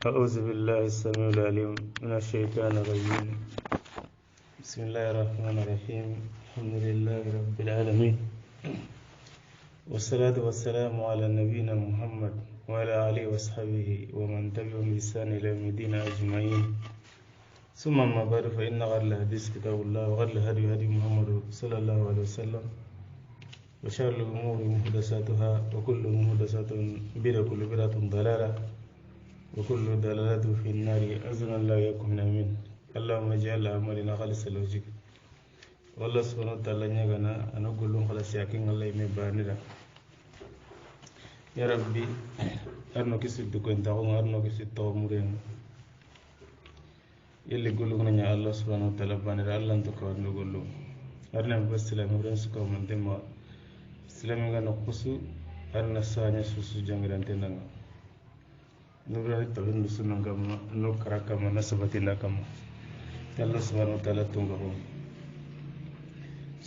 أعوذ بالله السميع العليم من الشيطان الرجيم. بسم الله الرحمن الرحيم. الحمد لله رب العالمين، والصلاة والسلام على نبينا محمد وعلى آله وصحبه ومن تبعهم بإحسان إلى يوم الدين أجمعين. ثم أما بعد، فإن غير الحديث كتاب الله وغير الهدي هدي محمد صلى الله عليه وسلم، وشر الأمور محدثاتها وكل محدثة بدعة وكل بدعة ضلالة وكل ضلالة في النار. أعوذنا الله وإياكم من آمين. اللهم اجعل أعمالنا خالصا لوجهك. والله سبحانه وتعالى نيغانا أنا أقول لهم خلاص ياكين الله يمباني يا ربي أرنو كسيت دكون تاعون أرنو كسيت تاعمورين يلي يقولون يا الله سبحانه وتعالى باني الله أنتو كون نقولوا أرنا بس سلام ورن سكوا من تما سلام عنا قصو أرنا سانيا سوسو جانغران تنانا نبرة تبين نسونا كما نكرا كما نسبتنا كما الله سبحانه وتعالى تونغهم.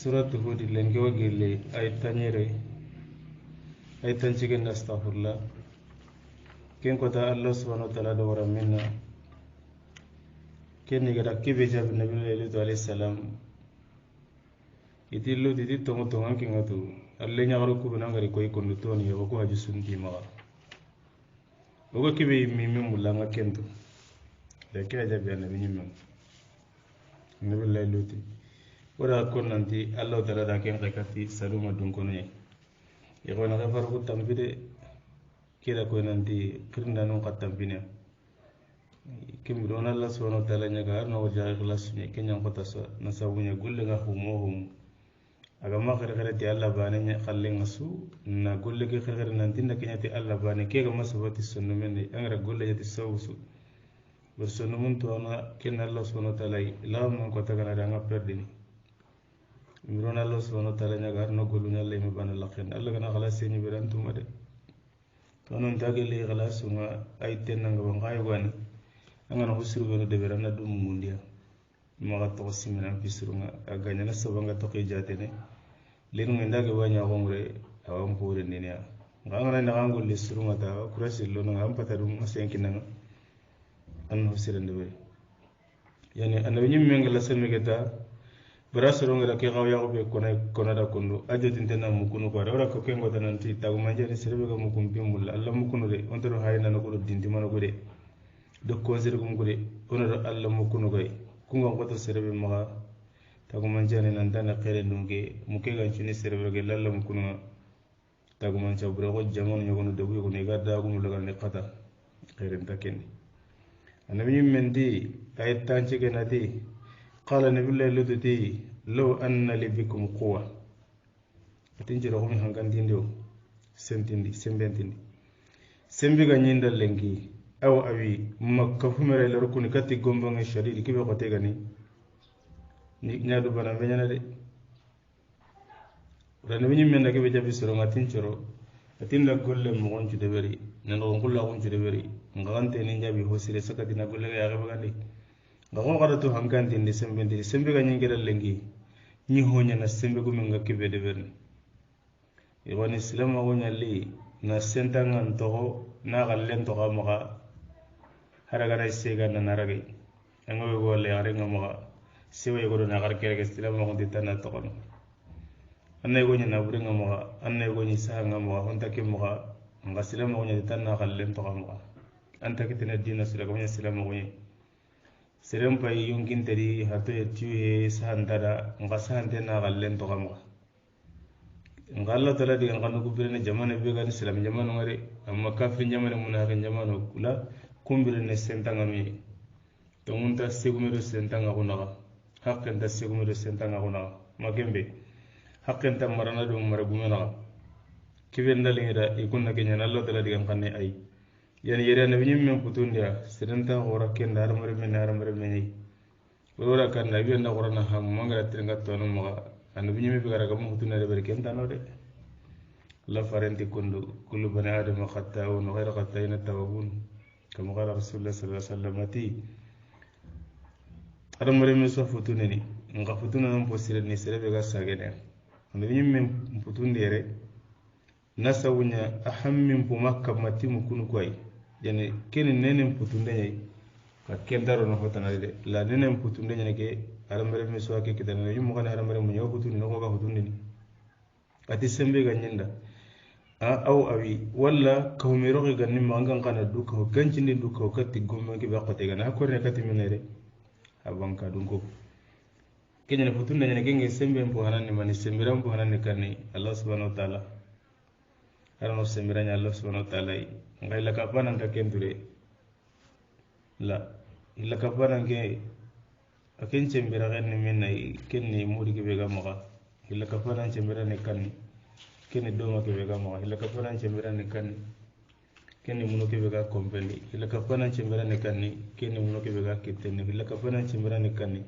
سورة هود لينكوا وجيلي أيتانيري أيتان شيء نستغفر الله كين كتا الله سبحانه وتعالى دورا منا كين نقدر كيف يجاب النبي عليه السلام يتيلو تيتي تومو تومان كين غتو الله نعرف كوبنا غري كوي كندوتوني وكو هجو سنتي مغا وكو كيف يميمي مولانغا كنتو لكن يجاب النبي نيمم النبي الله لوتي ولا كون ننتي الله تعالى داكين قيكاتي سلوما دونكوني يقولون غفر قد تنبيد كده كون ننتي كرنا نون قد تنبينيا كم بدون الله سبحانه وتعالى نجار نوجه إخلاص كن ينقطع نسوي نقول لنا همهم أجمع خير خير تي الله باني خلين نسو نقول لك خير خير ننتي نكين تي الله باني كي كم سبت السنة مني أنا أقول لك تي سوسو برسنة من تو أنا كن الله سبحانه وتعالى لا من قطع كنا رانغا بردني بدون الله سبحانه وتعالى نجار نقول لنا الله مبان الله خير الله كنا خلاص سيني برانتو مده تونن تاجي لي خلاص وما أيتين نعبان غاي واني angana husru beno de berana dum mundia maga to simina pisrunga aganya na sobanga to ke jatene lenu ngenda ke wanya gongre awam pure ninia ngana na ngangul lisrunga ta kurasi lono ngam patarum asenkinna an husire ndebe yani anabi nyimme ngala semegeta brasronga da ke gawya ko be kona da kondo ajotin tena mukunu ko ora ko kengo tananti tagumanje ni serbe ga mukumpi mulla allah mukunu de ontoro hayna no ko dindi mano ko de do konzir gum gure ono do Allah mo kuno gay kunga ngoto serebe maga tagu manjane nan dana xere ndunge muke gan ci ni serebe ge lalla mo kuno tagu man ca bure ko jamon nyogono de buyo ko ne gadda gum lagal ne qata xere ntaken anabi mendi ay tanci genati qala nabillahi lututi law anna li bikum quwa tinjiro ko mi hangandi ndo sentindi sembentindi sembi ga nyindal lengi aw awi makka fumere la rukuni katti gombonge shadidi kibe ko tegani ni nyaadu bana benyana de rana binyi menda kibe jabi soro ngatin coro atin la golle mo gonju de beri nan ko ngulla gonju de beri ngante ni njabi hosire sakati na golle ya ga bagandi ngago kada to hankandi ni sembe ga nyingere lengi ni honya na sembe gumi ngakibe de berni e woni islam ma wonya li na sentangan to na gallen to ga maga haragara sega na narage ngobe golle are ngama sewe go na gar kere gestila mo ndi tan to kono annay go ni na buri ngama annay go ni sa ngama honta ke mo nga sila mo ni tan na gallen to ngama anta kitena dina sila go ni sila mo ni serem pay yungin teri hato tuye sandara nga sande na gallen to ngama ngalla tala di ngano ko birene jamane be gan sila jamane ngare amma kafin jamane munafiqin jamane kula kumbire ne sentanga mi to munta segumiro sentanga kunaga hakken ta segumiro sentanga kunaga magembe hakken ta marana do maragumena kibenda lingira ikunna kenya Allah tala digan kanne ay yani yere na binyim men putundia sedenta hora ken dar mare men ay wala kan na bi na qurana ham mangara tinga to no maga an binyim bi gara gam putunna de berken tano de la farenti kundu kullu bani adam khata'un ghayra khata'in tawabun كما قال رسول الله صلى الله عليه وسلم تي أنا مريم يوسف فتونني نقا فتونا نمبوسير نسير بيغا ساغنين نبي من فتون ديره نسونا أهم من بمكة متي مكون كوي yani kene nenen putunde ñayi ka kentaro no hotanari de la nenen putunde ñane ke hadamare mi so ke kitana yumu kana hadamare mu ñaw putundi no ko ga putundi ni ati sembe ga ñinda aw awi walla kawmiro ga ganni ma ngan kana du ko gancindi du ko katti gomme ke ba qote gana ko ne katti minere abanka dun ko kenyane putunde ñane ke nge sembe mpo hanani mani sembira mpo hanani kanni Allah subhanahu wa ta'ala arano sembira nya Allah subhanahu wa ta'ala ngai la kapana ka kenture la illa kapana ke aken sembira ganni minai kenni mudi ke be ga maka illa kapana sembira ne kanni kenni doma ke be ga maka illa kapana sembira ne kanni kenni muno ke be ga kompendi illa kapana sembira ne kanni kenni muno ke be ga kittenni illa kapana sembira ne kanni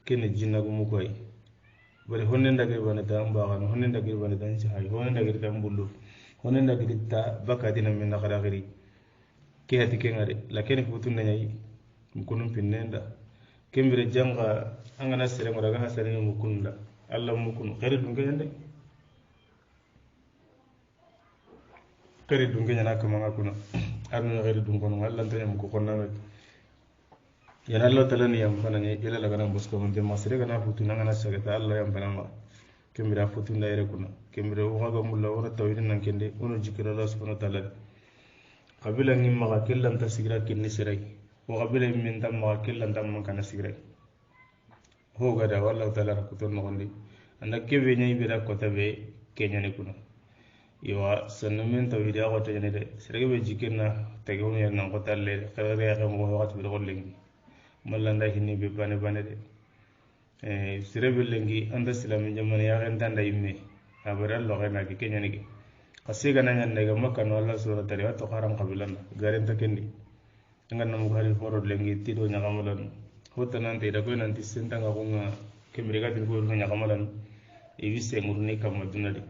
kenni jinna gumu koy bari honne ndagir bana ta mbagan honne ndagir bana tan ci hay honne ndagir tan bullu honne ndagir ta bakati na min nakara giri ke hati ke ngare la kenni futun na nyai mukunum pinnenda kembere janga angana sere ngora ga sere mukunda Allah mukunu kare dunga yande kare dunga nyana kama ngakuna arno kare dunga no Allah tan muko konna met yana Allah talani yam fanani ila la gana bosko mon de masire gana futu nangana sagata Allah yam fanama kembira futu ndayre kuna kembira waga mulla wona tawidin nan kende wono jikira Allah subhanahu wa ta'ala qabila ngim maga kellam ta sigira kinni sirai wa qabila min tam maga kellam tam man kana sigira ho gada wallahu ta'ala rakuton no gondi anda kebe nyai bira ko tabe kenya ne kuna iwa sanna men tawida ko tane de sirage be jikirna tege woni nan ko talle khare ya mo wakati bi gollengi mallanda hinni be bane bane de sirebe lengi anda silami jamana ya ren tanda imme abara lo gena ke kenya ni qasiga nan nan daga makka no Allah subhanahu wa ta'ala to qaram qabilan garen ta kendi ngan nam gari foro lengi tido nya kamalan hota nan te da ko nan ti senta nga ko nga kemre ga tin ko nya kamalan e wisse ngurni kam maduna de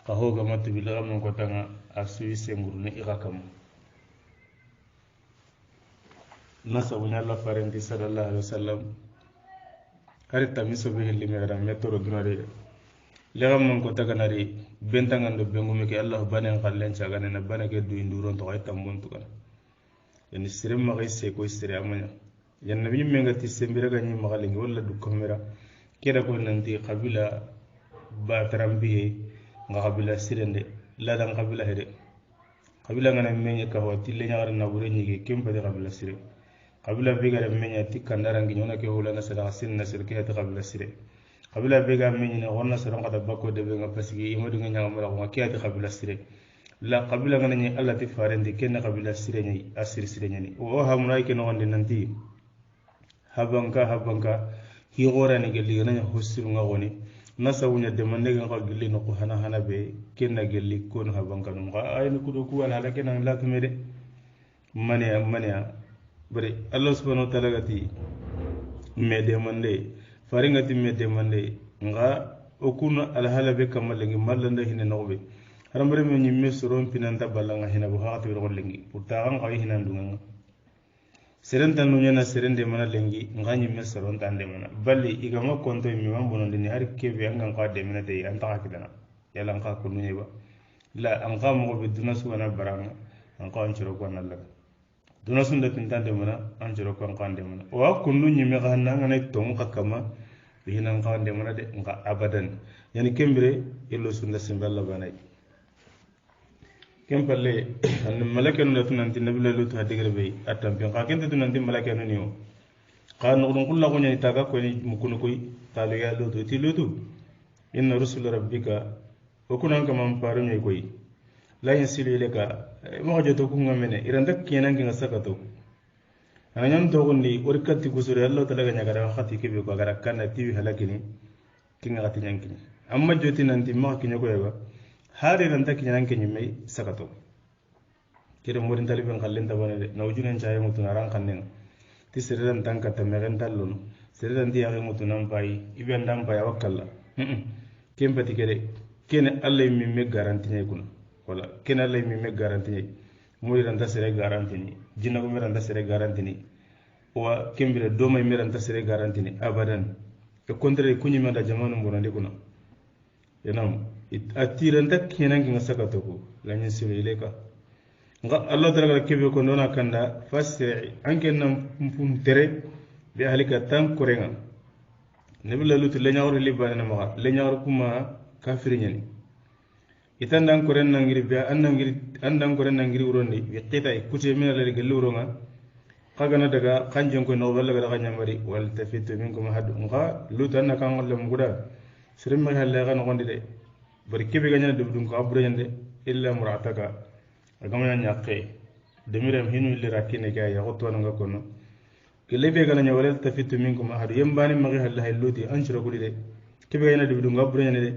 ka ho ga matu bi la ko tanga asu wisse ngurni ika kam nasabunya Allah farenti sallallahu alaihi wasallam hari tamiso be hilli mera metoro dunare legam man ko taganari bentangan do bengume ke Allah banen kallen cagane na banake du induron to ay tambon to kana yani sirem ma gayse ko sire amanya yan nabi men ngati sembira ganyi magalingi wala du kamera keda ko nanti qabila ba tarambihe nga qabila sirende la dan qabila hede qabila ngana menye ka hoti le nyaara na bure nyige kempa de qabila sire qabila bega menya tikandara ngi nyona ke hulana sala sin nasir ke ta qabila sire qabila bega menya na wonna sara ngada bako de nga pasigi imadu nga nyanga mala ko ke ta qabila sire la qabila ngana nyi Allah ti farende ken qabila sire nyi asir sire nyi o ha munay ke no wonde nanti habanka hi gora ne gelli ngana hosir nga woni nasawunya de mande nga gelli no ko hana be ken na gelli ko no habanka no ga ay no kudo ku wala hala ken la tumede mane bari Allah subhanahu wa ta'ala gati mede mande faringati mede mande nga okuna alhala be kamalengi mallanda hine nobe harambare me nyimme soron pinanta balanga hina bu haati ro lengi pourta kan qawi hina ndunga serenta nunya na serende mana lengi nga nyimme soron tande mana balli igama konto mi mambono ni har kebe anga ka de mena de anta akidana yalla ka ko nunya ba la an ka mo be dunasu wana baranga an ka an ciro ko na laga duna sunda tintande mana an jiro kan kande mana wa kunnu nyime ga nanga ne tongu kakama bihinan kande mana de nga abadan yani kembere yello sunda simballa banay kempalle an malaka no tunanti nabila lutu hadigre be atam bi ka kente tunanti malaka no niyo ka no dun kullu ko nyani taga ko ni mukunu koy talu ya lutu ti lutu inna rusul rabbika wa kunan kama paru nyoy koy la yasilu ilaka mo joto ku ngamene iranda kenan ki ngasakato ananyam to gondi orkati kusure Allah talaga nyagara khati kebe ko gara kana tiwi halakini kinga gati nyankini amma joti nanti ma kinyo ko yeba hari ranta kinyan kinyi mai sakato kire morin taliben kallen ta bone de nawjunen chaye mutuna ran kannen ti sirran tanka ta megen dallon sirran ti yare mutunan bai iben dan bai wakalla kempati kede kene Allah mi me garanti nyai kuna wala kene Allah mi me garanti nyai moy ranta sere garanti ni jinna ko me ranta sere garanti ni wa kembire do may me ranta sere garanti ni abadan e contraire kunyi manda jamanu mbonande kuna yanam atiranta kenan ki ngasaka to ko lanyin sire ileka nga Allah tala kebe ko nona kanda fasri anke nam pum tere bi ahlika tan korenga nabi lalut leñawro libana ma leñawro kuma kafiri ñani itan dan koren nangiri bi andan koren nangiri urondi bi qita ikute min la gelli uronga kagana daga kanjon ko no walla daga nyamari wal tafitu minkum hadu nga lutan na kan wala muguda sirim ma halle ga no gondi de bari kebe ganya de dum ko abure ñande illa murataka agama ñakke demiram hinu illi rakine ga ya gotto nga kono kele be gana wala tafitu minkum hadu yembani magi halle hayluti anchiro gudi de kebe ganya de dum ko abure ñande de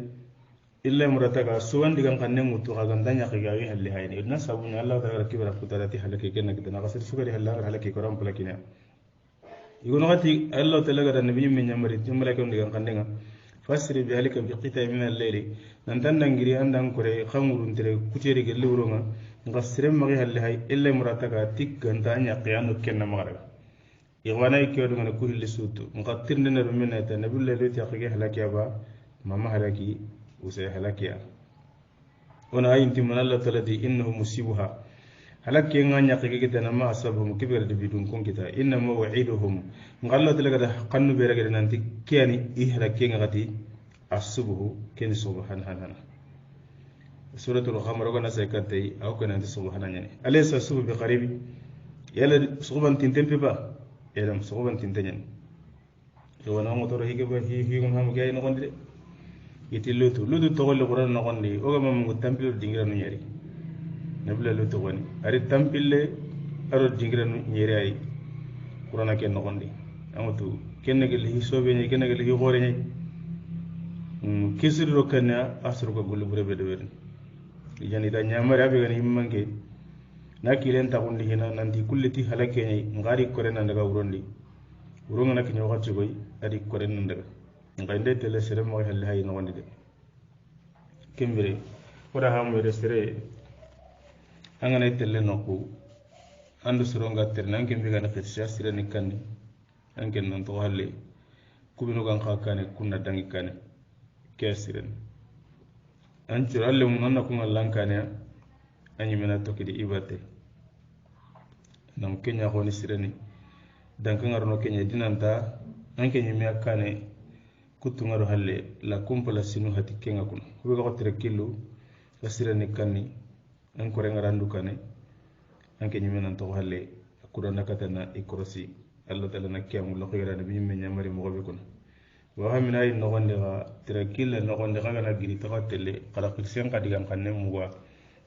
illa murataka suwan digan kanne mutu ga gandanya ga wi halle hayni idna sabunya Allah ta'ala kibra kutarati halake kenna kidana gasir sugari halala halake koram plakina igono gati Allah ta'ala ga nabi min nyamari tumala kan digan kanne nga fasri bi halika bi qita min al-layli nan tan ngiri andan kore khamurun tere kuteri gelle wuronga ngasire magi halle hay illa murataka tik gandanya qiyanu kenna magara igwana ikyodo ngana ku hilli sutu ngatirne na rumina ta nabi Allah ta qige halaki ba mama halaki وسي هلاكيا وانا اينتي من الله تعالى انه مصيبها هلاكي غانيا قيغي ما اصابهم كبير بدون كون كتا انما وعيدهم قال الله تعالى قنو بيرغ نانتي كياني اهلاكي غادي الصبح كين سبحان سوره القمر وانا سيكتي او كان انت سبحان يعني اليس الصبح بقريب يلا صوبان تنتن بيبا يلا صوبان تنتن وانا موتور هيك با هي هم جاي نقول iti lutu togole Qur'an no gondi o ga mamu tampilo dingira no nyeri nabla lutu woni ari tampille aro dingira no nyeri ay Qur'an ke no gondi amatu kenne gel hi sobe ni kenne gel hi gore ni kisiro kana asru ko gulu bure be de wer yani da nyamare abe gani manke na kilen ta gondi hina nandi kulleti halake ni ngari kore nan daga urondi uronga nak nyawa ci koy ari kore nan daga ngande tele sere mo helle hay no wonde kembere wada ha mo resere angana tele no ko andu suronga terne an kembe gana fetsa sire ni kanni an ken non to halle kubino gan khakane kunna dangi kane kesiren an curalle mo nonna ko lankane anyi mena tokidi ibate nam kenya ko ni sire ni danka ngarno kenya dinanta an kenya mi akane kutungaro halle la kumpala sinu hati kenga kuna kube ko tere kilu asira ni kanni an ko renga randu kane anke nyime nan to halle akura nakata na ikrosi Allah ta'ala nakyamu lo khira nabi nyime nyamari mo gobe kuna wa hamina ay no gonde ga tere kille no gonde ga na giri to tele kala kirsen ka digan kanne mu wa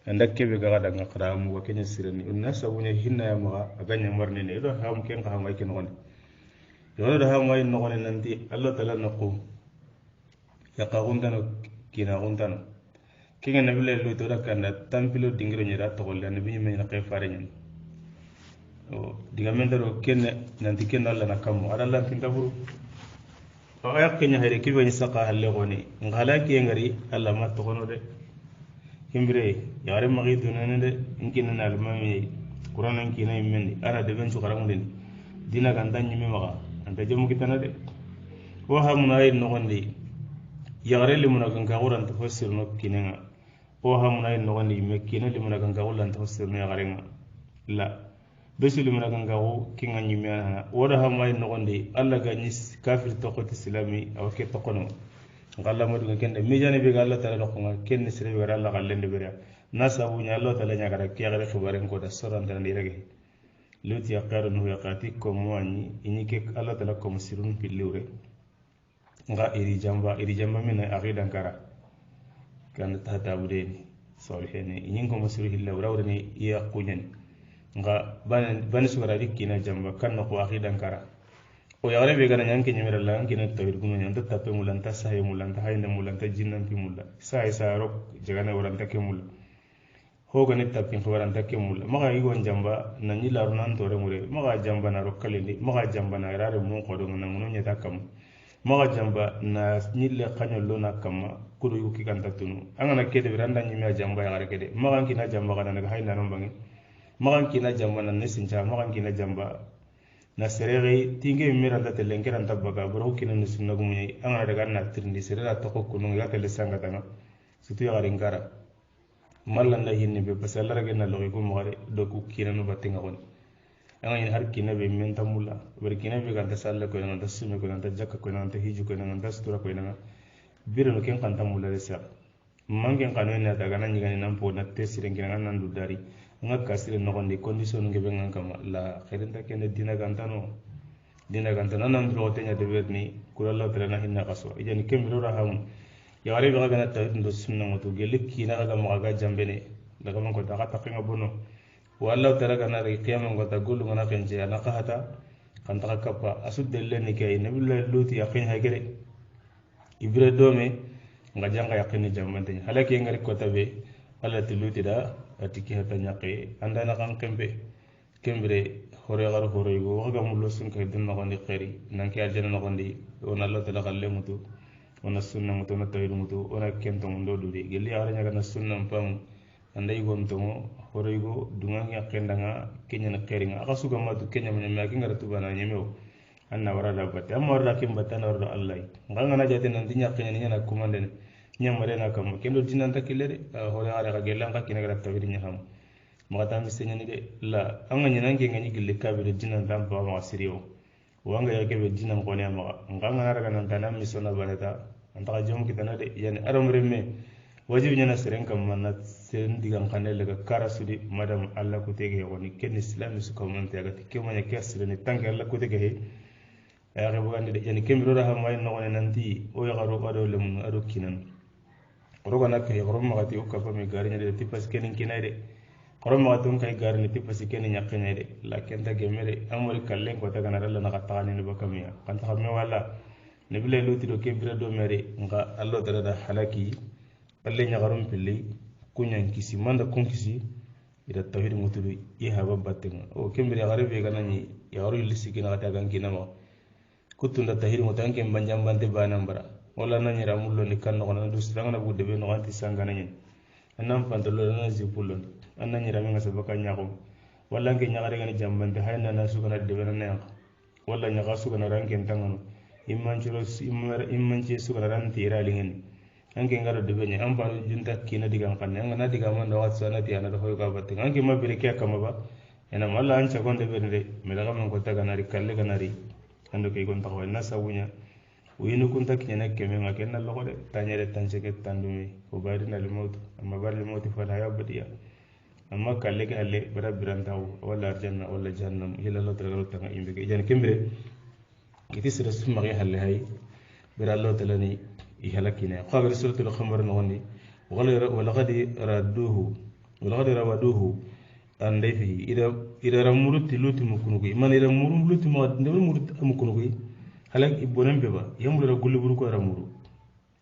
andak kebe ga da ngakra mu wa kenya sirani unna sabunya hinna ya ma aganya marne ne do ham ken ka ham ay ken gonde yoro da hawa yin nokone nanti Allah ta'ala naqu ya qaguntano kina guntano kinga nabile lu to da kanda tampilo dingiro nyira to golle nabi nyime na kay fare nyen o diga mendaro kenne nanti kenna Allah nakamu ada Allah tinta buru o ay kenya hayre kibe ni saqa halle goni ngala ki ngari Allah ma to gono de himbire yare magi dunane de inkin na almami Qur'an kina yimeni ara de ben su karamulen dina kan tan nyime maga anta jemu kitana de wa ha munay no gondi yagare li munakan ka quran tafsir no kinenga wa ha munay no gondi mekkina li munakan ka quran tafsir no yagare nga la besi li munakan ka ko kinga nyime ana wada ha may no gondi alla ga ni kafir to ko islami aw ke to kono ngalla madu kende mi jani be Allah taala ko nga ken sire be Allah gallende be nasabu nya Allah taala nya gara kiyagare khibaren ko da soran tan direge luti yaqaru no yaqati ko moani inike Allah taala ko musirun pilure nga iri jamba min aqidan kara kan tata budeni solihene inin ko musiru hilla wrawrani ya kunyan nga ban sugara dikina jamba kan ko aqidan kara o yare be gana nyanke nyimira la ngina tawir gumo nyanda tappe mulanta sahe mulanta hayne mulanta jinnan pi mulla sai sa rok jagana waranta ke mulla hoga ne tapin waranta ke mulla maga yi won jamba nan ni laru nan tore mure maga jamba na rokkale maga jamba na rare mun ko do nan mun nyata kam maga jamba na nyille kanyollo na kama kudu yuki kanta tunu angana kede biranda nyimya jamba ya gare kede maga kina jamba kana daga hayna non bangi maga kina jamba na nesinja maga kina jamba na serere tinge mira da telenkera ntabaga bro kina nusunna gumye angana daga na tirndi serera to ko kunu ya tele sanga tanga sutu ya gare ngara mallanda hinni be parce que Allah rage na logi ko mogare do ku kina no batinga gon anga ni har kina be men tamulla ber kina be ganta salla ko nganta sume ko nganta jakka ko nganta hiju ko nganta sutura ko nganta biro no ken kan tamulla de sa mangen kanu ne daga nan nyigani nan po na tesire ngina nan du dari nga kasire no gonde condition ngebe ngan kama la khairin ta ken dina gantano nan do tenya de berni kula Allah tala na hinna qaso ijani kemiro raham ya wale be ga na tawhid ndo sunna ngoto gele kina ga mo ga jambene daga man ko daga takinga bono walla tara ga na ri qiyam ngo ta gulu ngana kenje ana qahata kan ta kappa asud delle ni kay nabillahi luti yaqin ha gere ibre dome nga janga yaqini jambante halake ngari ko tabe alla tiluti da atiki hata nyaqe anda na kan kembere hore garu hore go ga mullo sun kay dun no gondi khairi nan ke aljana no gondi on Allah tala galle mutu on sunna mutu na tawhid mutu on kento ndo dudi gelli ara nyaga na sunna pam andai gon to hore go dunga yaqenda nga kenya na khairi nga akasu ga madu kenya men ma ki ngara tubana nyemew anna wara da batte amma wara kim batana wara Allah nganga na jate nan dinya kenya ni na kumande nyamare na kam kendo dinan takilere hore ara ga gelan ka kinagara tawhid nya ham magata mi senyani de la anga nyanange ngani gille kabire dinan dam ba ma siriyo wanga yake be dinan ko ne ma nganga na raga nan tanam mi sona banata anta jom kitana de yani aramre me wajibi nyana seren kam manna seren digan kanel ga karasudi madam Allah ko tege woni ken islam su ko man tega ke mo nyake seren tanke Allah ko tege he ya ga bugande de yani kemiro ra ha may no ne nanti o ya garo ado le mun ado kinan roga nak he rom magati o ka fa mi gari nyade tipas kenin kinade korom magatun kay garni ti pasi ken nyakene de la kenta gemere amori kallen ko taga naralla na katani ni bakamiya kan ta me wala ne bile loti do kebira do mere nga allo dara da halaki balle nya garum pilli kunyan kisi manda kun kisi ida tawhid mutudu i haba batenga o kembere garebe ganani ya waru lisi kina kata gan kinama kutunda tawhid mutanke banjam bante banambara wala nani ramullo ni kan no na du sanga na budde be no anti sanga nani annam pantalo na zipulo anna nyira mi ngasa baka nyaako walla nge nyaare ngani jambante hayna na sugana de bena na walla nyaaka sugana ranke tangano immanci sugana ran tira lingen anke ngaro de benya amba junta kina diga kanne ngana diga man da watsa na tiana da hoyo ka batte anke mabire kya kama ba ena malla ancha gonde bende me daga man ko taga nari kalle ganari ando kay gon taxaw na sawunya winu kunta kinyana keme ngake na logo de tanyere tancheke tandumi ko bari na limautu amma bari limautu fa la yabdiya amma kalle ga alle bara birantaw wala janna wala jahannam ila Allah ta'ala tanga imbe ke jan kembe kiti sira summa ga halle hay bara Allah ta'ala ni i halakina qabar suratul khamar no woni wala qadi rawaduhu an dayfi ida ramuruti luti mukunugo man ida murum luti ma ndem muruti mukunugo halak ibonem beba yamul ra guluburu ko ramuru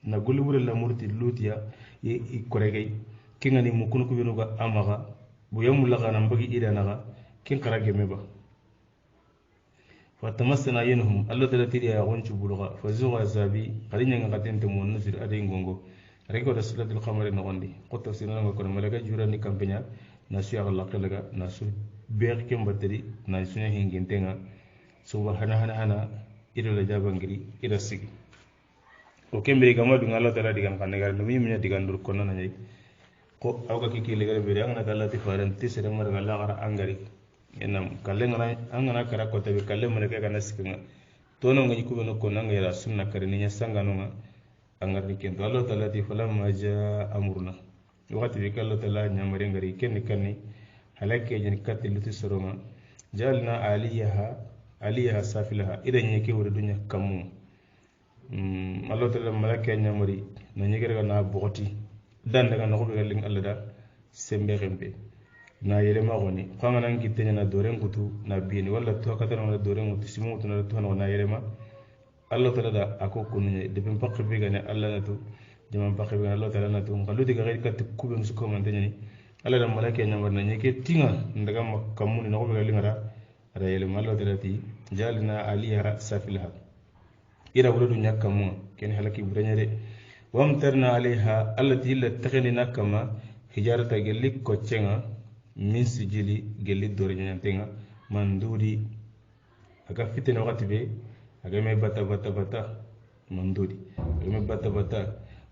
na guluburu la muruti lutiya i korege kingani mukunugo benuga amaga bu yamul la ganam bagi ida naga kin karage meba fatamassana yinhum Allah tala tiri ya gonchu buluga fazuga zabi qalinya ngatente mon nusir ade ngongo reko rasulatul qamar no gondi ko tafsirna ngako malaga jurani kampenya nasu ya Allah kalaga nasu beek kem bateri na sunya hingintenga subhana ida la jabangiri ida sigi o kembere kama du Allah tala digan kanagar no minya digan dur kono na nyai ko awga kiki legar bere angana kala ti faran ti sere mar galla gara angari enam kalle ngana angana kara ko tabe kalle mane ka kana sikinga tono ngani ku beno ko nanga yara sunna kare ni nyasanga no nga angar ni kento Allah tala ti falam maja amurna wakati bi kallo tala nyamare ngari kenni kanni halake jeni katil ti soroma jalna aliyaha safilaha idan yake wuri dunya kamu Allah tala malaka nyamari na nyigere na bogoti dan daga na ko be galing Allah da sembe gembe na yele ma goni fanga nan kitenya na doren kutu na bini wala to ka tan na doren kutu simu to na to na yele ma Allah tala da ako kunye de bim pakbe be gane Allah na to jaman pakbe be Allah tala na to ngalu diga ga kat kube musu ko man tanyani Allah da malaka nyamar na nyeke tinga ndaga makamuni na ko be galing ara ara yele ma Allah tala ti jalna aliya safilha ira wuludu nyakamu ken halaki buranya de wamtarna alaiha allati la takhinina kama hijarata gelli koccenga min sijili gelli dornyantenga mandudi aga fitena wakati be aga me bata mandudi aga me bata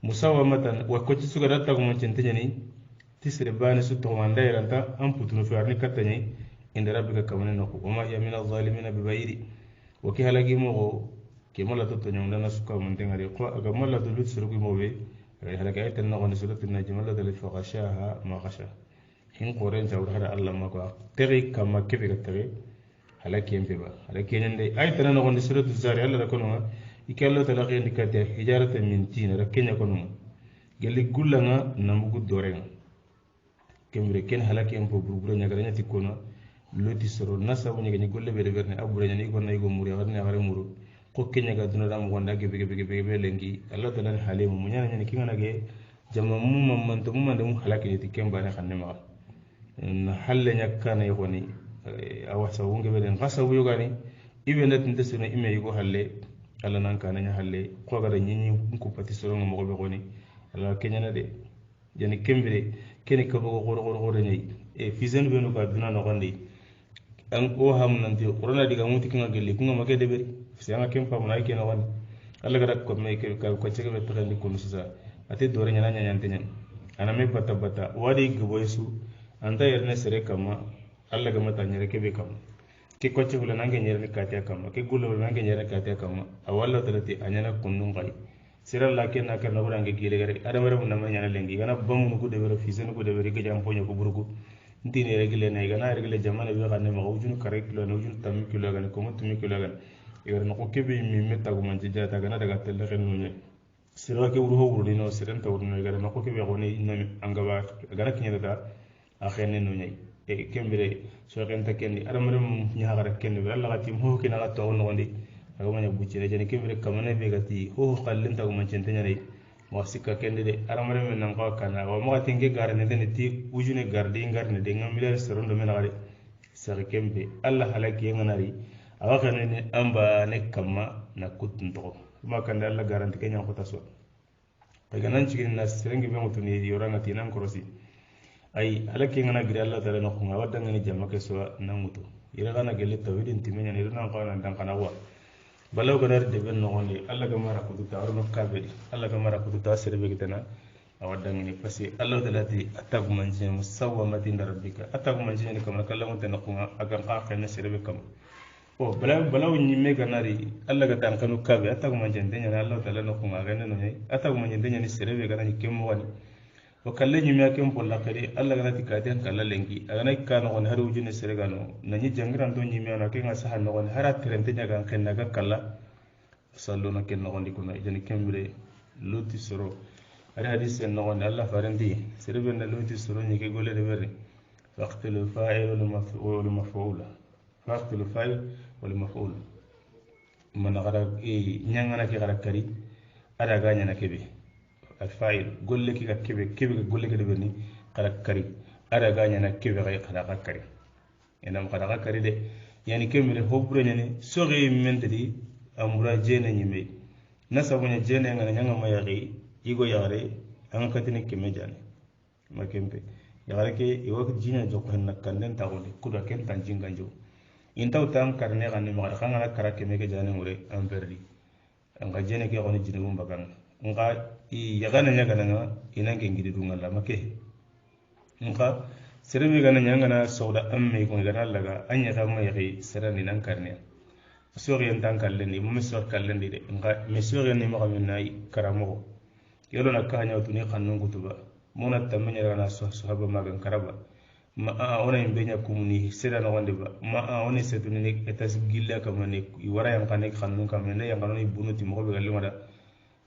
musawamatan wa kocci sugara ta ko montenteni tisire bani su to manda iranta an putunu fi arni katani inda rabbika kamane no ko ma ya min az-zalimin bi bayri wa ki halagi mo ke mala to nyam dana suka mun tengari ko aga mala to lut suru mo be halaka ayatan no on suratul najm mala to fa ghashaha ma ghasha hin qoren tawr hada allah ma ko teri kama kebe ka teri halaki yembe ba halaki nyande ayatan no on suratul zari allah ko no ikallo to laqi ndikate hijaratan min tin rakenya ko no gelli gullanga namugu dorenga kembre ken halaki en po burbura nyagara nyati kono loti soro nasabu nyega golle be berne abure nyani ko nay go muri warne aware muru ko kenya ga duna dam gonda gebe lengi allah taala halimu munyana nyani kinga nage jama mum man to mum ndum halaki ti kemba ne xanne ma na halle nyakana yoni awasa wonge be den gasa wuyo gani ibe net ndesuna ime yugo halle allah nan kana nya halle ko ga nyinyi ko pati soro mo go be goni allah kenya na de yani kembre kene ka bogo goro nyai e fizen be no ka duna no gondi an ko ham nan ti corona diga muti kinga gelli kunga make de beri sianga kem pa munai ke no gondi alla ga ko me ke ko cege be to ndi ko nusa ate dore nyana nyante nyen ana me bata wadi gboysu anta yerne sere kama alla ga mata nyere ke be kama ke ko cege la nange nyere ka ta kama ke gulo la nange nyere ka ta kama awalla talati anyana kunnun gai siral la ken na kan no range gile gare adamare mun na nyana lengi gana bamu ko de bero fizen ko de beri ke jam ponyo ko buruku ntini regle na igana regle jamana be ganne ma wujun kare kilo na wujun tam kilo gan ko mutum kilo gan igar no ko kebe mi metta ko man jata gana daga telle ken no nye sira ke wuro wuro no siren ta wuro no igar no ko kebe ko ne no angaba gana kinya da akhene no nye e kembere so ken ta ken adamare mun nya gara ken be Allah gati mo kina ga to no ndi aga manya bucire jani kembere kamane be gati ho kallin ta ko man centenya ne mo sikka kende de aramare men nan ko kana wa mo tinge garne de ti ujune garde ngarne de ngamile serondo men gare sare kembe allah halaki nganari awa kana ne amba ne kamma na kutun to kuma kan da allah garanti kenya ko taso daga nan cikin na serengi be mutuni yoranga tinan korosi ay halaki ngana gire allah taala no ko wadda ngani jamma ke so nan mutu ira kana gelle tawidin timenya ne nan ko nan dan kana wa balaw ganar de ben nogonde alla ga mara ko tuta arno kabedi alla ga mara ko tuta serbe gitana awadangini pasi alla dalati atagu manje musawamatin rabbika atagu manje ni kamar kallan wata na kuma agan qaqa na serbe kam o balaw nyimme ganari alla ga tan kanu kabe atagu manje denya alla dalla no kuma ganne no nyai atagu manje denya ni serbe ganani kemmo wani o kalle nyimme kem polla kadi alla ga nati kaden kala lengi agana kanu on haru june serga no nani jangiran to nyimme na kenga sahan no on harat terente nyaga kenna ga kala salluna ken no ndi kuna jani kembre loti soro ari hadis en no on alla faranti serbe na loti soro nyike gole de berre faqtul fa'il wal maf'ul faqtul fa'il wal maf'ul man gara nyangana ki gara kari ada ganya na kebe الفاعل قول لك كيف قول لك دبني قال كري أرا غاني أنا كيف غاي قال كري يعني ما قال كري ده يعني كم من هوبرة يعني سوغي من تدي أمورا جينا نيمي ناس أبونا جينا أنا نعم ما يغي يقول يغري أنا كتني كم جاني ما كم بي يغري كي يوقف جينا جوكه نكندن تقولي كودا كن تانجين كنجو إنتو تام كرني غني ما خان أنا كرا كم جاني موري أمبرلي أنك جينا كي غني جينا بكان nga yagana nyagana nga inange ngidi dunga la make nga serebe gana nyangana sawda amme ko gana laga anya ta ma yagi serani nan karne sori en tan kallendi mo sor kallendi de nga me sori ni ma min nay karamo yelo na kanya tuni khannun kutuba mona tamanya gana sahaba magan karaba ma a ona imbenya kumuni seda no wande ba ma a oni setuni ni etas gilla kamane wara yang kanek khannun kamane yang kanoni bunuti mo be galima da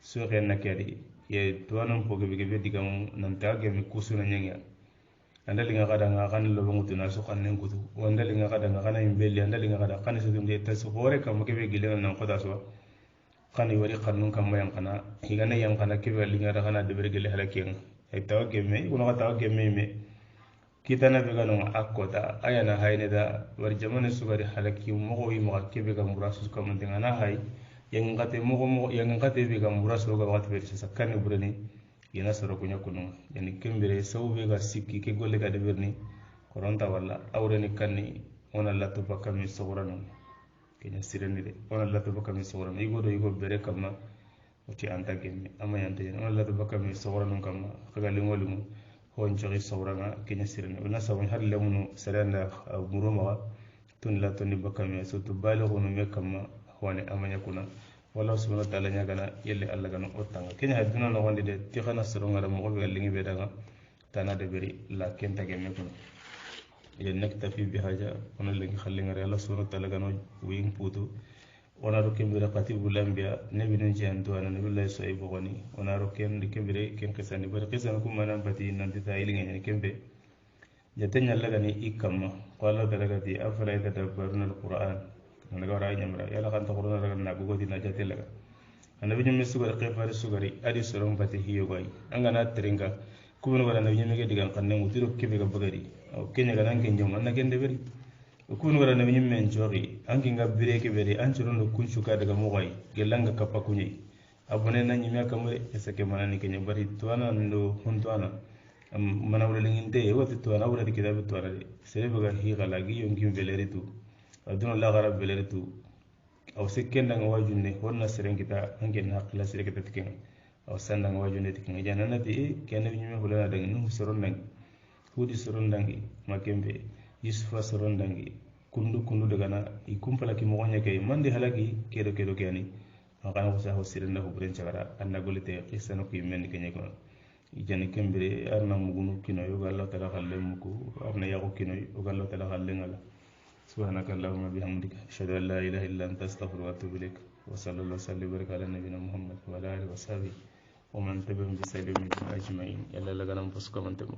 sore na kedi ye tuanam poge bege digam nanta ge mi kusuna nyanya andali nga kada nga kan lo bangutu na so kan nen kutu andali nga kada nga kana imbeli andali nga kada kan so dunde tas hore kam ke be gile nan ko da so kan wari kanun kam yang kana higana yang kana ke be linga da kana de bergele halaken ay tawge me uno ka tawge me kita na be gano akota ayana hayne da war jamane sugari halaki mo ko yi mo ke be gam burasu kam ndina hay yang ngate mo yang ngate be gam burasu ga wat be sa kan burani yana soro kunya kunu yani kembere sawbe ga sikki ke golle ga de berni koronta walla awreni kanni ona latto bakami sawranu kenya sireni de ona latto bakami sawranu igo do igo bere kama uti anta gemme ama yante ona latto bakami sawranu kama kaga lingolimu hon jori sawranga kenya sirene ona sawon har lemunu saranda muruma tun la toni bakame so to balighu no mekama hone amanya kuna wala subhanahu wa ta'ala nya gana yelle alla gana otanga kenya haduna no wonde de ti khana sironga da mo be lingi be daga tana de beri la kenta ge mekuna ile naktafi bi haja ona lingi khallinga alla subhanahu wa ta'ala gana wing putu ona ro kembira qatibul anbiya nabi nun jan do ana nabi allah soy bogoni ona ro ken de kembire ken kesani bar kesana kum manan pati nan de ta ilinga ni kembe jatanya alla gani ikamma qala daragati afala yatadabbaruna alquran naga wara nyamra yalla kan ta qur'ana daga na bugo dina jatela annabi nyimme sugari qefari sugari adi soron pati hiyo goy anga na tringa kubun wala nabi nyimme ge digan kanne mutiro kebe ga bagari o kenya ga nan ken jom anna ken de beri kubun wala nabi nyimme njori anki nga bireke beri anchuru no kunchu ka daga mogay gelanga kappa kunyi abone na nyimme kamure esake manani kenya bari tuana ndo huntuana mana wala nginte wati tuana wala kitabu tuana de sebe ga hi galagi yonki beleritu aduna la garab beleritu aw sikkenda nga wajunne wonna seren kita angen hakla sere kita tiken aw sanda nga wajunne tiken janana ti kene nyime hulana daga nu soron nangi hudi soron nangi makembe yusufa soron nangi kundu daga na ikumpala ki mogonya kay mandi halaki kedo kani makana ko sa ho sirenda ko buren chagara anda golite qissano ko yimen kenye ko jani kembere arna mugunu kino yo gallo tala khalle muku arna yago kino yo gallo tala khalle ngala سبحانك اللهم بحمدك أشهد أن لا إله إلا أنت أستغفرك وأتوب إليك وصلى الله وسلم وبارك على نبينا محمد وعلى آله وصحبه ومن تبعهم بسلام أجمعين يلا لغنا نفسكم أنتم